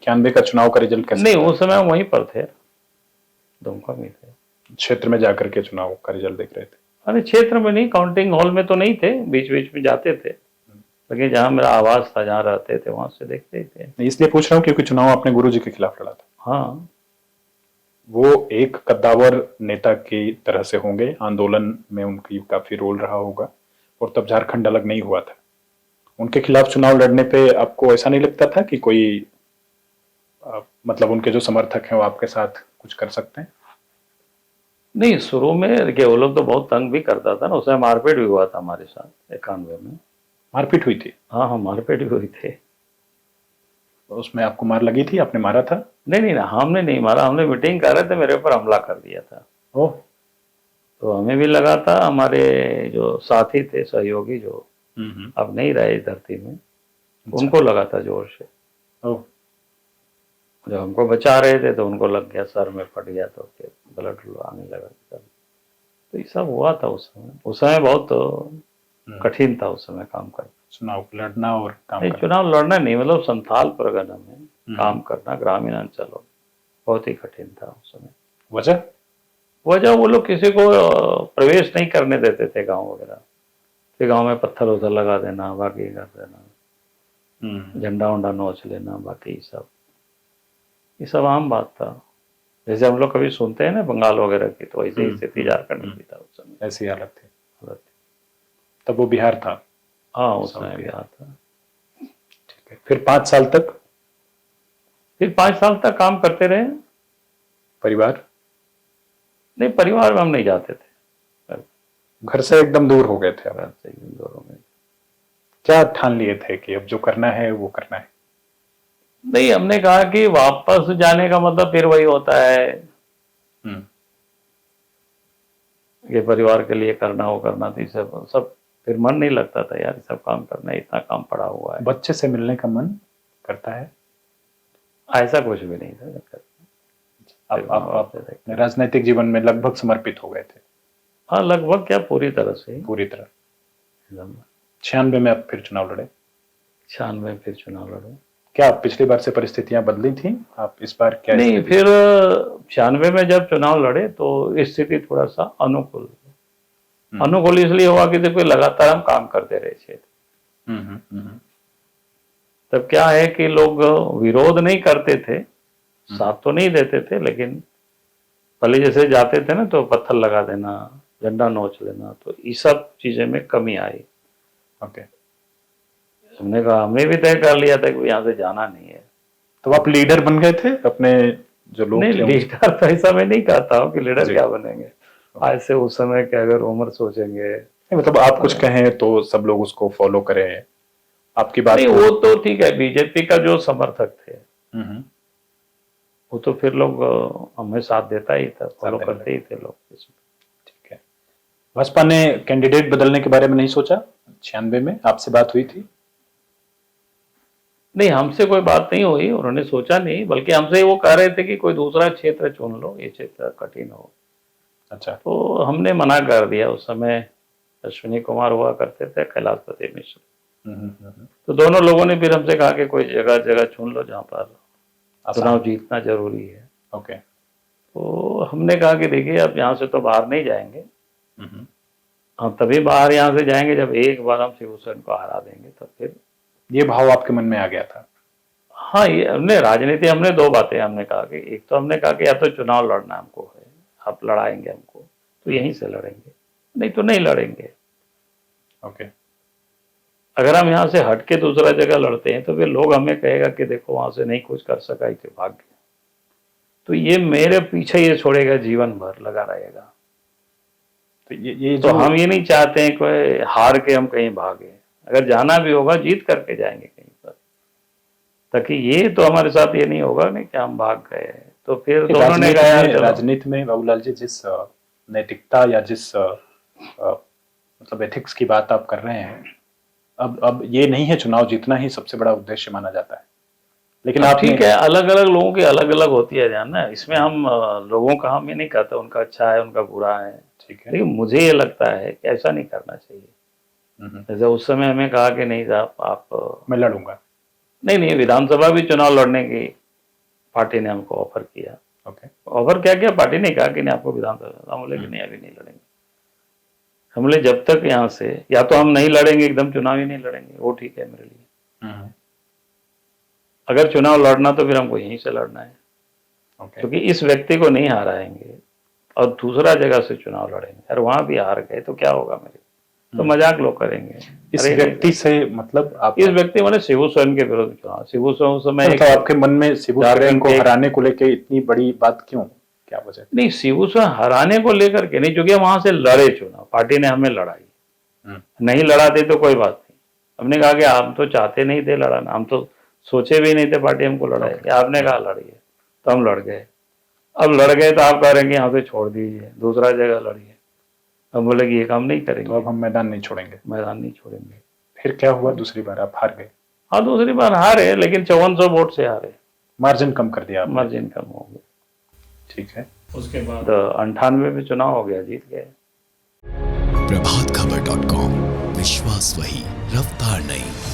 91 का चुनाव का रिजल्ट कैसे नहीं, पता? उस समय हम वहीं पर थे, दुमका में थे। क्षेत्र में जाकर के चुनाव का रिजल्ट देख रहे थे? अरे क्षेत्र में नहीं, काउंटिंग हॉल में तो नहीं थे, बीच बीच में जाते थे, लेकिन जहाँ मेरा आवास था, जहाँ रहते थे, वहां से देखते ही थे। इसलिए पूछ रहा हूँ क्योंकि चुनाव आपने गुरुजी के खिलाफ लड़ा था। हाँ। वो एक कद्दावर नेता की तरह से होंगे, आंदोलन में उनकी काफी रोल रहा होगा, और तब झारखंड अलग नहीं हुआ था। उनके खिलाफ चुनाव लड़ने पे आपको ऐसा नहीं लगता था कि कोई मतलब उनके जो समर्थक हैं वो आपके साथ कुछ कर सकते हैं? नहीं, शुरू में देखिए वो लोग तो बहुत तंग भी करता था ना, उसमें मारपीट भी हुआ था हमारे साथ 91 में। मारपीट हुई थी? हाँ हाँ, मारपीट भी हुई थी। उसमें आपको मार लगी थी? आपने मारा था? नहीं नहीं, हमने नहीं मारा, हमने मीटिंग कर रहे थे, मेरे ऊपर हमला कर दिया था। ओह। तो हमें भी लगा था, हमारे जो साथी थे, सहयोगी जो अब नहीं रहे इस धरती में, उनको लगा था जोर से। ओह। जब हमको बचा रहे थे तो उनको लग गया, सर में फट गया, तो फिर ब्लड आने लगा। तो ये सब हुआ था उस समय। उस समय बहुत कठिन था उस समय काम करना, चुनाव लड़ना और काम नहीं करना। चुनाव लड़ना नहीं, मतलब संथाल परगना में काम करना, ग्रामीण अंचलों, बहुत ही कठिन था उस समय। वजह? वजह वो लोग किसी को प्रवेश नहीं करने देते थे गांव वगैरह, फिर गांव में पत्थर उथर लगा देना, बाकी कर देना, झंडा उंडा नोच लेना, बाकी सब, ये सब आम बात था। जैसे हम लोग कभी सुनते हैं ना बंगाल वगैरह की, तो ऐसी स्थिति झारखंड की था उस समय। ऐसी हालत थी। तब वो बिहार था? हाँ, उस समय बिहार था। ठीक है। फिर 5 साल तक? फिर 5 साल तक काम करते रहे। परिवार? नहीं, परिवार में हम नहीं जाते थे, घर से एकदम दूर हो गए थे आप? घर से एकदम दूर हो गए। क्या ठान लिए थे कि अब जो करना है वो करना है? नहीं, हमने कहा कि वापस जाने का मतलब फिर वही होता है कि परिवार के लिए करना, वो करना, तो सब सब फिर मन नहीं लगता था यार, सब काम करना है, इतना काम पड़ा हुआ है। बच्चे से मिलने का मन करता है? ऐसा कुछ भी नहीं था। आप राजनीतिक जीवन में लगभग समर्पित हो गए थे? हाँ, लगभग क्या, पूरी तरह से। पूरी तरह। 96 में आप फिर चुनाव लड़े? 96 में फिर चुनाव लड़े। क्या पिछली बार से परिस्थितियां बदली थी? आप इस बार क्या? नहीं, फिर 96 में जब चुनाव लड़े तो स्थिति थोड़ा सा अनुकूल, अनुकूल इसलिए हुआ कि देखो लगातार हम काम करते रहे क्षेत्र। तब क्या है कि लोग विरोध नहीं करते थे, साथ तो नहीं देते थे, लेकिन पहले जैसे जाते थे ना तो पत्थर लगा देना, झंडा नोच लेना, तो ये सब चीजें में कमी आई। ओके। हमने कहा, हमने भी तय कर लिया था कि यहाँ से जाना नहीं है। तो आप लीडर बन गए थे अपने जो लोग? नहीं, लीडर तो ऐसा मैं नहीं कहता हूँ कि लीडर क्या बनेंगे, आज से उस समय के अगर उम्र सोचेंगे, मतलब आप कुछ कहें तो सब लोग उसको फॉलो करें, आपकी बात नहीं वो तो ठीक है। बीजेपी का जो समर्थक थे वो तो फिर लोग हमें साथ देता ही था, फॉलो करते ही थे लोग। ठीक है। भाजपा ने कैंडिडेट बदलने के बारे में नहीं सोचा? 96 में आपसे बात हुई थी? नहीं, हमसे कोई बात नहीं हुई, उन्होंने सोचा नहीं, बल्कि हमसे वो कह रहे थे कि कोई दूसरा क्षेत्र चुन लो, ये क्षेत्र कठिन हो। अच्छा। तो हमने मना कर दिया। उस समय अश्विनी कुमार हुआ करते थे, कैलाशपति मिश्र, तो दोनों लोगों ने फिर हमसे कहा कि कोई जगह चुन लो जहाँ पर चुनाव जीतना जरूरी है। ओके। तो हमने कहा कि देखिए अब यहाँ से तो बाहर नहीं जाएंगे, हम तभी बाहर यहाँ से जाएंगे जब एक बार हम शिवसेना को हरा देंगे, तब फिर। ये भाव आपके मन में आ गया था? हाँ, ये हमने राजनीति, हमने दो बातें हमने कहा कि एक तो हमने कहा कि या तो चुनाव लड़ना हमको है, आप लड़ाएंगे हमको तो यहीं से लड़ेंगे, नहीं तो नहीं लड़ेंगे। ओके। अगर हम यहाँ से हट के दूसरा जगह लड़ते हैं तो फिर लोग हमें कहेगा कि देखो वहां से नहीं कुछ कर सका, इसे भाग गया, तो ये मेरे पीछे ये छोड़ेगा, जीवन भर लगा रहेगा। तो ये तो हम ये नहीं चाहते हैं कि हार के हम कहीं भागे, अगर जाना भी होगा जीत करके जाएंगे कहीं पर, ताकि ये तो हमारे साथ ये नहीं होगा नहीं कि हम भाग गए। तो फिर दोनों ने कहा, राजनीति में बाबूलाल जी जिस नैतिकता या जिस मतलब एथिक्स की बात आप कर रहे हैं, अब ये नहीं है चुनाव जीतना ही सबसे बड़ा उद्देश्य माना जाता है, लेकिन आप ठीक है, अलग अलग लोगों की अलग अलग होती है ध्यान ना, इसमें हम लोगों का हम ये नहीं कहते उनका अच्छा है उनका बुरा है, ठीक है, लेकिन मुझे ये लगता है कि ऐसा नहीं करना चाहिए। जैसे उस समय हमें कहा कि नहीं साहब आप मैं लड़ूंगा, नहीं विधानसभा भी चुनाव लड़ने की पार्टी ने हमको ऑफर किया। ओके। ऑफर क्या किया, पार्टी ने कहा कि नहीं आपको विधानसभा, हम बोले कि नहीं अभी नहीं लड़ेंगे। हम बोले जब तक यहाँ से या तो हम नहीं लड़ेंगे, एकदम चुनाव ही नहीं लड़ेंगे, वो ठीक है मेरे लिए। अगर चुनाव लड़ना तो फिर हमको यहीं से लड़ना है, क्योंकि इस व्यक्ति को नहीं हराएंगे और दूसरा जगह से चुनाव लड़ेंगे और वहां भी हार गए तो क्या होगा मेरे, तो मजाक लोग करेंगे। इस व्यक्ति से मतलब आप इस व्यक्ति मैंने शिबू सोरेन के विरुद्ध चुनाव, शिबू सोरेन उस समय तो आपके मन में शिबू सोरेन को हराने को लेकर इतनी बड़ी बात क्यों, क्या वजह? नहीं, शिबू सोरेन हराने को लेकर के नहीं, क्योंकि वहां से लड़े चुनाव, पार्टी ने हमें लड़ाई, नहीं लड़ाते तो कोई बात नहीं। हमने कहा कि हम तो चाहते नहीं थे लड़ाना, हम तो सोचे भी नहीं थे पार्टी हमको लड़ाएगी, आपने कहा लड़िए तो हम लड़ गए। अब लड़ गए तो आप कह रहे हैं कि यहाँ से छोड़ दीजिए, दूसरा जगह लड़िए। हम बोले कि ये काम नहीं करेंगे, तो अब हम मैदान नहीं छोड़ेंगे। मैदान नहीं छोड़ेंगे। फिर क्या हुआ, दूसरी बार आप हार गए? हाँ, दूसरी बार हारे, लेकिन 5400 वोट से हारे, मार्जिन कम कर दिया आपने। मार्जिन कम हो गया। ठीक है। उसके बाद 98 में चुनाव हो गया, जीत गए। प्रभातखबर.com, विश्वास वही, रफ्तार नहीं।